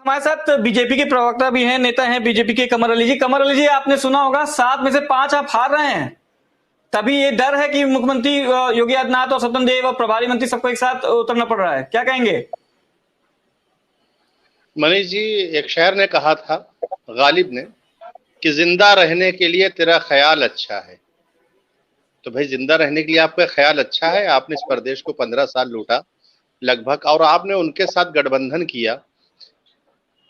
हमारे साथ बीजेपी के प्रवक्ता भी हैं, नेता हैं बीजेपी के कमर अली जी। कमर अली जी, आपने सुना होगा 7 में से 5 आप हार रहे हैं, तभी ये डर है कि मुख्यमंत्री योगी आदित्यनाथ और स्वतंत्र देव और प्रभारी मंत्री सबको एक साथ उतरना पड़ रहा है, क्या कहेंगे? मनीष जी, एक शायर ने कहा था, गालिब ने, कि जिंदा रहने के लिए तेरा ख्याल अच्छा है। तो भाई, जिंदा रहने के लिए आपका ख्याल अच्छा है। आपने इस प्रदेश को 15 साल लूटा लगभग, और आपने उनके साथ गठबंधन किया।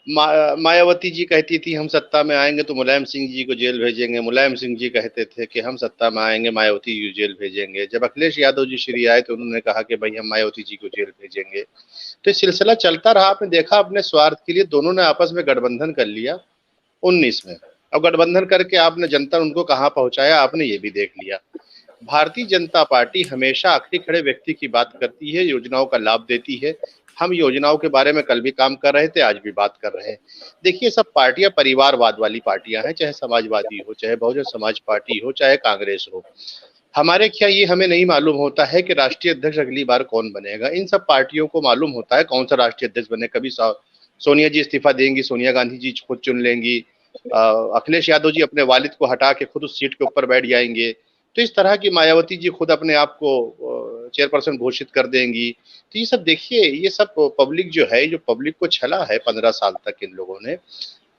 मायावती जी कहती थी हम सत्ता में आएंगे तो मुलायम सिंह जी को जेल भेजेंगे, मुलायम सिंह जी कहते थे कि हम सत्ता में आएंगे मायावती जी को जेल भेजेंगे। जब अखिलेश यादव जी श्री आए तो उन्होंने कहा कि भाई हम मायावती जी को जेल भेजेंगे। तो ये सिलसिला चलता रहा। आपने देखा, अपने स्वार्थ के लिए दोनों ने आपस में गठबंधन कर लिया 19 में, और गठबंधन करके आपने जनता उनको कहाँ पहुंचाया आपने ये भी देख लिया। भारतीय जनता पार्टी हमेशा आखिरी खड़े व्यक्ति की बात करती है, योजनाओं का लाभ देती है। हम योजनाओं के बारे में कल भी काम कर रहे थे, आज भी बात कर रहे हैं। देखिए, सब पार्टियां परिवारवाद वाली पार्टियां हैं, चाहे समाजवादी हो, चाहे बहुजन समाज पार्टी हो, चाहे कांग्रेस हो। हमारे क्या ये हमें नहीं मालूम होता है कि राष्ट्रीय अध्यक्ष अगली बार कौन बनेगा? इन सब पार्टियों को मालूम होता है कौन सा राष्ट्रीय अध्यक्ष बने। कभी सोनिया जी इस्तीफा देंगी, सोनिया गांधी जी खुद चुन लेंगी, अखिलेश यादव जी अपने वालिद को हटा के खुद उस सीट के ऊपर बैठ जाएंगे। तो इस तरह की मायावती जी खुद अपने आप को चेयरपर्सन घोषित कर देंगी। तो ये सब देखिए, ये सब पब्लिक जो है, जो पब्लिक को छला है 15 साल तक इन लोगों ने,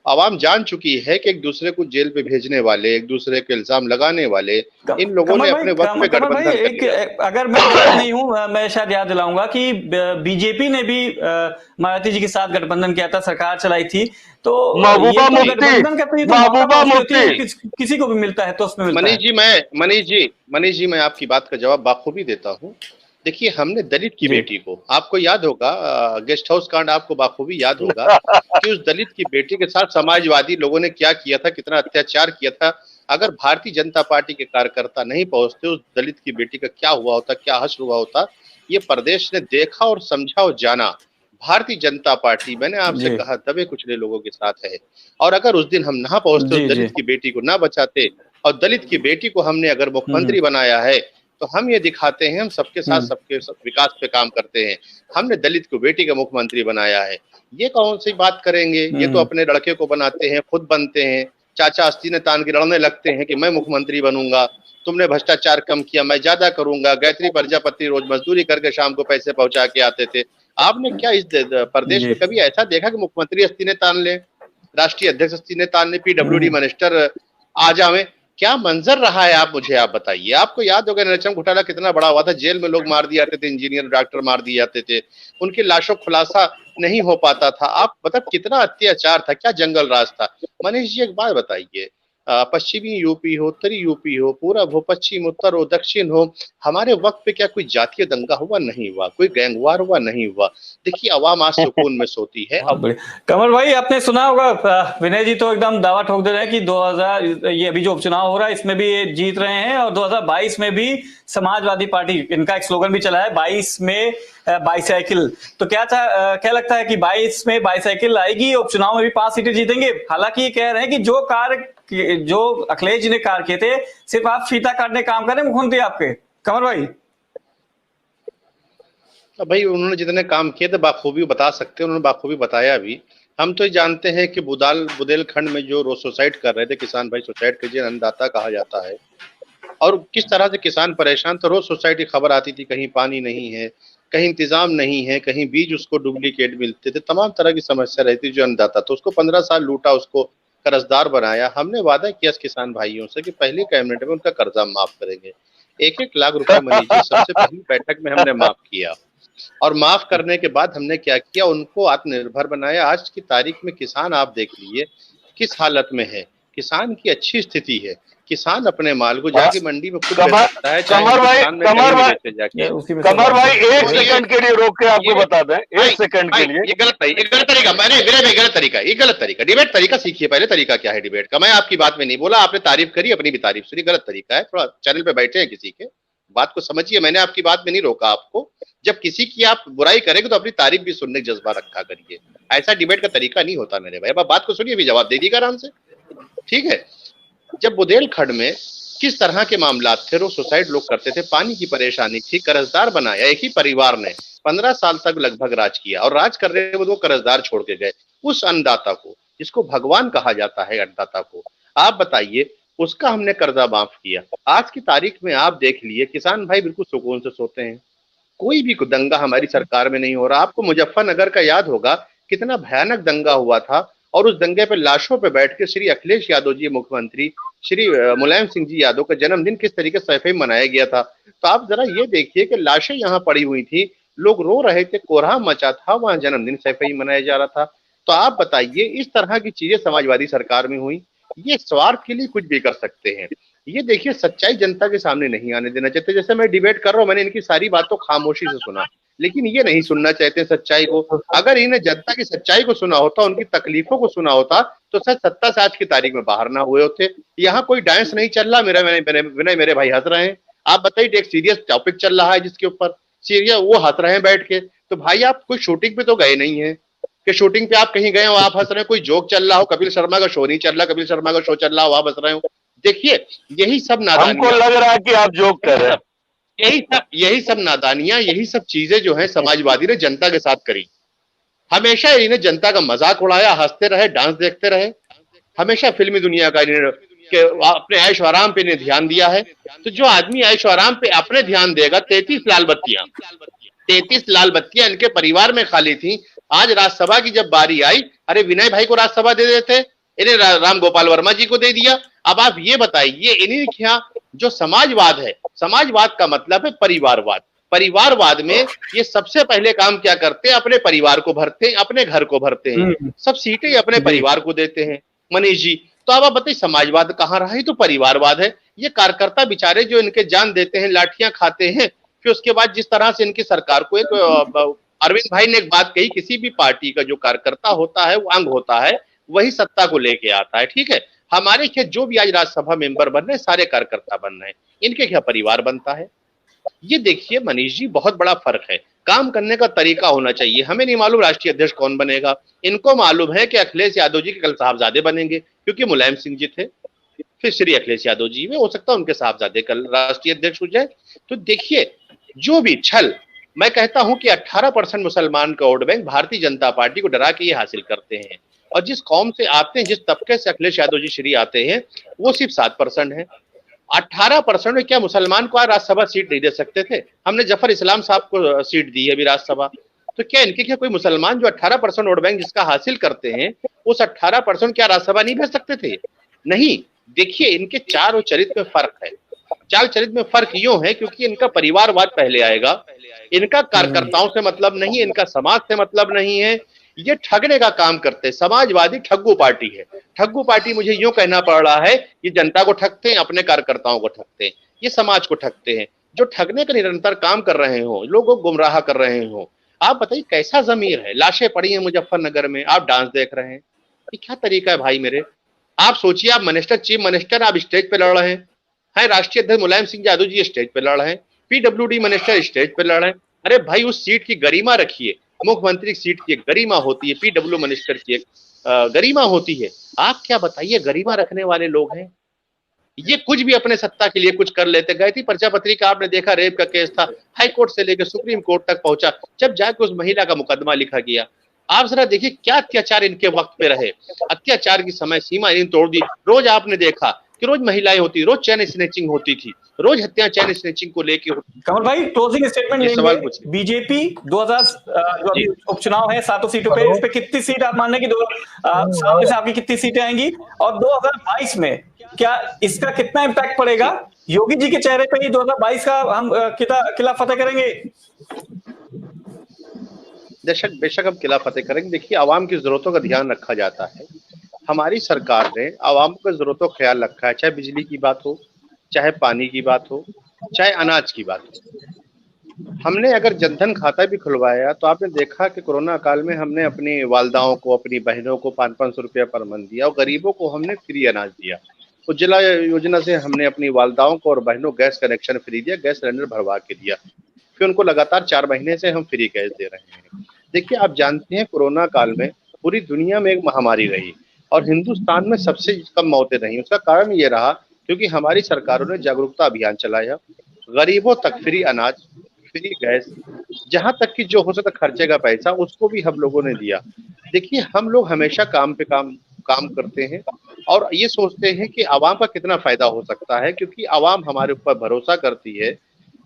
आवाम जान चुकी है कि एक दूसरे को जेल पे भेजने वाले, एक दूसरे के इल्जाम लगाने वाले, इन लोगों ने अपने वक्त पे गठबंधन कर लिया। अगर मैं गलत नहीं हूं, मैं शायद याद दिलाऊंगा कि बीजेपी ने भी मायावती जी के साथ गठबंधन किया था, सरकार चलाई थी। तो महबूबा मुफ्ती किसी को भी मिलता है तो उसमें मिलता है। मनीष जी, मैं आपकी बात का जवाब बाखूबी देता हूँ। देखिए, हमने दलित की बेटी को, आपको याद होगा गेस्ट हाउस कांड, आपको बाखूबी याद होगा कि उस दलित की बेटी के साथ समाजवादी लोगों ने क्या किया था, कितना अत्याचार किया था। अगर भारतीय जनता पार्टी के कार्यकर्ता नहीं पहुंचते, उस दलित की बेटी का क्या हुआ होता, क्या हश्र हुआ होता, ये प्रदेश ने देखा और समझा और जाना। भारतीय जनता पार्टी, मैंने आपसे कहा, दबे कुचले लोगों के साथ है। और अगर उस दिन हम ना पहुंचते, उस दलित की बेटी को ना बचाते, और दलित की बेटी को हमने अगर मुख्यमंत्री बनाया है, तो हम ये दिखाते हैं हम सबके साथ सबके विकास पे काम करते हैं। हमने दलित को बेटी का मुख्यमंत्री बनाया है। ये कौन सी बात करेंगे? ये तो अपने लड़के को बनाते हैं, खुद बनते हैं, चाचा आस्तीने तान के लड़ने लगते हैं कि मैं मुख्यमंत्री बनूंगा, तुमने भ्रष्टाचार कम किया, मैं ज्यादा करूंगा। गायत्री प्रजापति रोज मजदूरी करके शाम को पैसे पहुंचा के आते थे। आपने क्या इस प्रदेश में कभी ऐसा देखा कि मुख्यमंत्री आस्तीने तान ले, राष्ट्रीय अध्यक्ष आस्तीने तान ले, पीडब्ल्यूडी मिनिस्टर आ जावे? क्या मंजर रहा है? आप मुझे बताइए। आपको याद होगा नरचम घोटाला कितना बड़ा हुआ था, जेल में लोग मार दिए जाते थे, इंजीनियर डॉक्टर मार दिए जाते थे, उनकी लाशों खुलासा नहीं हो पाता था। आप मतलब कितना अत्याचार था, क्या जंगल राज था। मनीष जी, एक बात बताइए, पश्चिमी यूपी हो, उत्तरी यूपी हो, पूरब हो, पश्चिम, उत्तर हो, दक्षिण हो, हमारे वक्त पे क्या कोई जातीय दंगा हुआ? नहीं हुआ। कोई गैंगवार हुआ? नहीं हुआ। देखिए, आवाम आज सुकून में सोती है। कमल भाई, आपने सुना होगा, विनय जी तो एकदम दावा ठोक दे रहे हैं कि 2000 ये अभी जो उपचुनाव हो रहा है इसमें भी ये जीत रहे हैं, और 2022 में भी समाजवादी पार्टी, इनका एक स्लोगन भी चला है, 22 में बाईसाइकिल। तो क्या लगता है कि 22 में बाईसाइकिल आएगी, उपचुनाव में भी 5 सीटें जीतेंगे? हालांकि ये कह रहे हैं कि जो अखिलेश जी ने कार्य किए थे, सिर्फ आप फीता काटने काम कर रहे हैं मुख्यमंत्री आपके। कमर भाई, भाई उन्होंने जितने काम किए थे बाखूबी बता सकते हैं, उन्होंने बाखूबी बताया भी। हम तो जानते हैं कि बुदेलखंड में जो रोज सुसाइड कर रहे थे किसान भाई, सुसाइड कीजिए, अन्नदाता कहा जाता है, और किस तरह से किसान परेशान थे। रोज सोसाइटी की खबर आती थी, कहीं पानी नहीं है, कहीं इंतजाम नहीं है, कहीं बीज उसको डुप्लीकेट मिलते थे, तमाम तरह की समस्या रहती जो अन्नदाता। तो उसको 15 साल लूटा, उसको कर्जदार बनाया। हमने वादा किया किसान भाइयों से कि पहली कैबिनेट में उनका कर्जा माफ करेंगे। 1-1 लाख रुपए मनीष जी सबसे पहली बैठक में हमने माफ किया, और माफ करने के बाद हमने क्या किया, उनको आत्मनिर्भर बनाया। आज की तारीख में किसान आप देख लीजिए किस हालत में है। किसान की अच्छी स्थिति है, किसान अपने माल को जाके मंडी में खुद बेच सकता है। कमर भाई 1 सेकंड के लिए रोक के आपको बता दें, 1 सेकंड के लिए। ये गलत तरीका, मैंने गलत तरीका डिबेट तरीका सीखिए पहले। तरीका क्या है डिबेट का? मैं आपकी बात में नहीं बोला, आपने तारीफ करी, अपनी भी तारीफ सुनी, गलत तरीका है। थोड़ा चैनल पे बैठे हैं, किसी के बात को समझिए। मैंने आपकी बात में नहीं रोका आपको। जब किसी की आप बुराई करेंगे तो अपनी तारीफ भी सुनने का जज्बा रखा करिए। ऐसा डिबेट का तरीका नहीं होता मेरे भाई। अब आप बात को सुनिए, भी जवाब दे दीजिएगा आराम से, ठीक है? जब बुदेलखंड में किस तरह के मामलात थे, रोज सुसाइड लोग करते थे, पानी की परेशानी थी, कर्जदार बनाया। एक ही परिवार ने 15 साल तक लगभग राज किया, और राज करने में वो कर्जदार छोड़ के गए। उस अन्नदाता को, जिसको भगवान कहा जाता है अन्नदाता को, आप बताइए, उसका हमने कर्जा माफ किया। आज की तारीख में आप देख लिए किसान भाई बिल्कुल सुकून से सोते हैं, कोई भी दंगा हमारी सरकार में नहीं हो रहा। आपको मुजफ्फरनगर का याद होगा कितना भयानक दंगा हुआ था, और उस दंगे पे लाशों पे बैठ के श्री अखिलेश यादव जी मुख्यमंत्री, श्री मुलायम सिंह जी यादव का जन्मदिन किस तरीके से सैफई मनाया गया था। तो आप जरा ये देखिए कि लाशें यहाँ पड़ी हुई थी, लोग रो रहे थे, कोहराम मचा था, वहां जन्मदिन सैफई मनाया जा रहा था। तो आप बताइए, इस तरह की चीजें समाजवादी सरकार में हुई। ये स्वार्थ के लिए कुछ भी कर सकते हैं। ये देखिए, सच्चाई जनता के सामने नहीं आने देना चाहते। जैसे मैं डिबेट कर रहा हूँ, मैंने इनकी सारी बातों खामोशी से सुना, लेकिन ये नहीं सुनना चाहते सच्चाई को। अगर इन्हें जनता की सच्चाई को सुना होता, उनकी तकलीफों को सुना होता, तो शायद सत्ता से आज की तारीख में बाहर ना हुए होते। यहाँ कोई डांस नहीं चल रहा। विनय मेरे भाई हंस रहे हैं। आप बताइए, एक सीरियस टॉपिक चल रहा है जिसके ऊपर सीरियस वो हंस रहे हैं बैठ के। तो भाई आप कोई शूटिंग पे तो गए नहीं है कि शूटिंग पे आप कहीं गए हो आप हंस रहे हैं। कोई जोक चल रहा हो, कपिल शर्मा का शो नहीं चल रहा, कपिल शर्मा का शो चल रहा हो, आप हंस रहे हो। देखिए, यही सब नादानियां, हमको लग रहा है कि आप जोक कर रहे हैं। यही सब नादानियां, यही सब चीजें जो है समाजवादी ने जनता के साथ करी। हमेशा इन्हें जनता का मजाक उड़ाया, हंसते रहे, डांस देखते रहे। हमेशा फिल्मी दुनिया का अपने ऐश आराम पे इन्हें ध्यान दिया है। तो जो आदमी ऐश आराम पे अपने ध्यान देगा, 33 लाल बत्तियां इनके परिवार में खाली थी। आज राज्यसभा की जब बारी आई, अरे विनय भाई को राज्यसभा दे देते, इन्हें राम गोपाल वर्मा जी को दे दिया। अब आप ये बताइए, इन्हें क्या जो समाजवाद है, समाजवाद का मतलब है परिवारवाद। परिवारवाद में ये सबसे पहले काम क्या करते हैं, अपने परिवार को भरते हैं, अपने घर को भरते हैं, सब सीटें अपने परिवार को देते हैं। मनीष जी, तो अब आप बताइए समाजवाद कहाँ रहा है? तो परिवारवाद है। ये कार्यकर्ता बेचारे जो इनके जान देते हैं, लाठियां खाते हैं, फिर उसके बाद जिस तरह से इनकी सरकार को एक अरविंद भाई ने एक बात कही, किसी भी पार्टी का जो कार्यकर्ता होता है वो अंग होता है, वही सत्ता को लेके आता है। ठीक है, हमारे क्या जो भी आज राज्यसभा मेंबर बन रहे हैं सारे कार्यकर्ता बन रहे हैं, इनके क्या परिवार बनता है? ये देखिए मनीष जी, बहुत बड़ा फर्क है। काम करने का तरीका होना चाहिए। हमें नहीं मालूम राष्ट्रीय अध्यक्ष कौन बनेगा, इनको मालूम है कि अखिलेश यादव जी के कल साहबजादे बनेंगे, क्योंकि मुलायम सिंह जी थे, फिर श्री अखिलेश यादव जी में हो सकता है उनके साहबजादे कल राष्ट्रीय अध्यक्ष हो जाए। तो देखिए, जो भी छल, मैं कहता हूं कि 18% मुसलमान का vote bank Bharatiya Janata party को डरा के ये हासिल करते हैं। और जिस कौम से आते हैं, जिस तबके से अखिलेश यादव जी श्री आते हैं, वो सिर्फ 7% है। 18% में क्या मुसलमान को आज राज्यसभा सीट नहीं दे सकते थे? हमने जफर इस्लाम साहब को सीट दी है अभी राज्यसभा। तो क्या इनके क्या कोई मुसलमान जो 18% वोट बैंक जिसका हासिल करते हैं, उस 18% क्या राज्यसभा नहीं भेज सकते थे? नहीं। देखिए, इनके चार और चरित्र में फर्क है। चाल चरित्र में फर्क यूं है क्योंकि इनका परिवारवाद पहले आएगा, इनका कार्यकर्ताओं से मतलब नहीं है, इनका समाज से मतलब नहीं है। ये ठगने का काम करते हैं। समाजवादी ठग्गू पार्टी है। ठग्गू पार्टी मुझे यूं कहना पड़ रहा है, ये जनता को ठगते हैं, अपने कार्यकर्ताओं को ठगते हैं, ये समाज को ठगते हैं। जो ठगने का निरंतर काम कर रहे हो, लोगों को गुमराह कर रहे हो, आप बताइए कैसा जमीर है? लाशें पड़ी हैं मुजफ्फरनगर में, आप डांस देख रहे हैं, ये क्या तरीका है भाई मेरे? आप सोचिए, आप मिनिस्टर, चीफ मिनिस्टर, आप स्टेज पे लड़ रहे हैं, राष्ट्रीय अध्यक्ष मुलायम सिंह यादव जी स्टेज पे लड़ रहे हैं, पीडब्ल्यूडी मिनिस्टर स्टेज पे लड़ रहे हैं। अरे भाई, उस सीट की गरिमा रखिए। मुख्यमंत्री सीट की एक गरिमा होती है, पीडब्ल्यू मिनिस्टर की एक गरिमा होती है। आप क्या बताइए, गरिमा रखने वाले लोग हैं। ये कुछ भी अपने सत्ता के लिए कुछ कर लेते। गए थी प्रजापति का, आपने देखा, रेप का केस था, हाई कोर्ट से लेकर सुप्रीम कोर्ट तक पहुंचा, जब जाके उस महिला का मुकदमा लिखा गया। आप जरा देखिए क्या अत्याचार इनके वक्त पे रहे। अत्याचार की समय सीमा इन्हें तोड़ दी। रोज आपने देखा कि रोज महिलाएं होती, रोज चैन स्नैचिंग होती थी, रोज हत्या चैन स्नैचिंग को लेके। कमल भाई, क्लोजिंग स्टेटमेंट लेंगे। बीजेपी 2000 जो अभी उपचुनाव है 7 सीटों पे, इस पे कितनी सीट आप मान रहे हैं कि सामने से आपकी कितनी सीटें आएंगी? और 2022 में क्या इसका कितना इम्पैक्ट पड़ेगा? योगी जी के चेहरे पे ही 2022 का हम किला फतेह करेंगे? बेशक हम किला फतेह करेंगे। देखिए, आवाम की जरूरतों का ध्यान रखा जाता है। हमारी सरकार ने आवाम की जरूरतों का ख्याल रखा है, चाहे बिजली की बात हो, चाहे पानी की बात हो, चाहे अनाज की बात हो। हमने अगर जनधन खाता भी खुलवाया तो आपने देखा कि कोरोना काल में हमने अपनी वालदाओं को, अपनी बहनों को 500-500 रुपया पर मंथ दिया, और गरीबों को हमने फ्री अनाज दिया। उज्ज्वला योजना से हमने अपनी वालदाओं को और बहनों गैस कनेक्शन फ्री दिया, गैस सिलेंडर भरवा के दिया। फिर उनको लगातार 4 महीने से हम फ्री गैस दे रहे हैं। देखिए, आप जानते हैं कोरोना काल में पूरी दुनिया में एक महामारी रही और हिंदुस्तान में सबसे कम मौतें रही। उसका कारण ये रहा क्योंकि हमारी सरकारों ने जागरूकता अभियान चलाया, गरीबों तक फ्री अनाज, फ्री गैस, जहां तक कि जो हो सकता खर्चे का पैसा उसको भी हम लोगों ने दिया। देखिए हम लोग हमेशा काम पे काम करते हैं और ये सोचते हैं कि आवाम का कितना फायदा हो सकता है, क्योंकि आवाम हमारे ऊपर भरोसा करती है,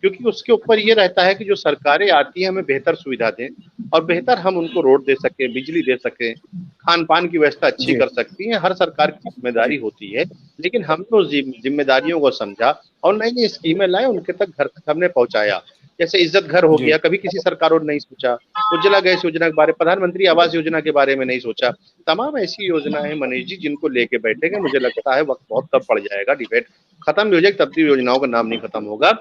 क्योंकि उसके ऊपर ये रहता है कि जो सरकारें आती हैं हमें बेहतर सुविधा दें और बेहतर हम उनको रोड दे सकें, बिजली दे सकें, खान-पान की व्यवस्था अच्छी जी कर सकती हैं, हर सरकार की जिम्मेदारी होती है। लेकिन हम तो जिम्मेदारियों को समझा और नई-नई स्कीमें लाए, उनके तक घर तक हमने पहुँचाया। जैसे इज्जत घर हो जी गया, कभी किसी सरकारों ने नहीं सोचा। उज्ज्वला गैस योजना के बारे, प्रधानमंत्री आवास योजना के बारे में नहीं सोचा। तमाम ऐसी योजनाएं मनीष जी जिनको लेके बैठेंगे, मुझे लगता है वक्त बहुत कम पड़ जाएगा, डिबेट खत्म भी हो जाएगी तब भी योजनाओं का नाम नहीं खत्म होगा।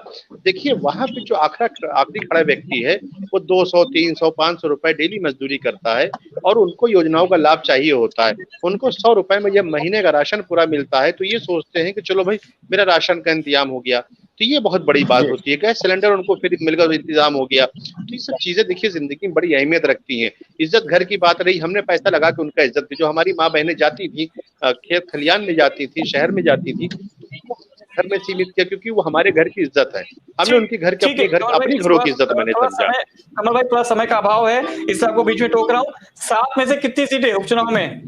देखिए वहां पे जो आखिरी खड़ा व्यक्ति है वो 200, 300, 500 रुपए डेली मजदूरी करता है और उनको योजनाओं का लाभ चाहिए होता है। उनको 100 रुपए में जब महीने का राशन पूरा मिलता है तो ये सोचते हैं कि चलो भाई मेरा राशन का इंतजाम हो गया, तो ये बहुत बड़ी बात जी होती है। गैस सिलेंडर उनको फिर मिलकर इंतजाम हो गया, तो ये सब चीजें देखिए जिंदगी में बड़ी अहमियत रखती हैं। इज्जत घर की बात रही, हमने पैसा लगा के उनका इज्जत दी। जो हमारी माँ बहनें जाती थी खेत खलियान में जाती थी, शहर में जाती थी, घर में सीमित किया क्योंकि वो हमारे घर की इज्जत है। हमने ठीक उनके घर की ठीक है अपनी घरों की इज्जत मैंने समझा। कमल भाई, थोड़ा समय का अभाव है इसलिए आपको बीच में टोक रहा हूँ। 7 में से कितनी सीटें उपचुनाव में?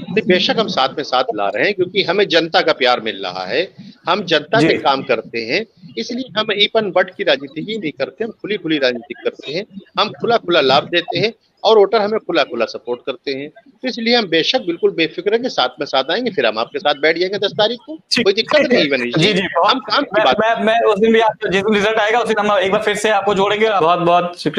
नहीं, बेशक हम साथ में साथ ला रहे हैं क्योंकि हमें जनता का प्यार मिल रहा है, हम जनता जी के काम करते हैं, इसलिए हम ईपन बट की राजनीति ही नहीं करते, हम खुली खुली राजनीति करते हैं, हम खुला खुला लाभ देते हैं और वोटर हमें खुला खुला सपोर्ट करते हैं। तो इसलिए हम बेशक बिल्कुल बेफिक्र है कि साथ में साथ आएंगे, फिर हम आपके साथ बैठ जाएंगे 10 तारीख को, ठीक कोई दिक्कत नहीं बनी जी जी बहुत हम काम की बात मैं उस दिन भी जिस दिन रिजल्ट आएगा उस दिन हम एक बार फिर से आपको जोड़ेंगे। बहुत बहुत शुक्रिया।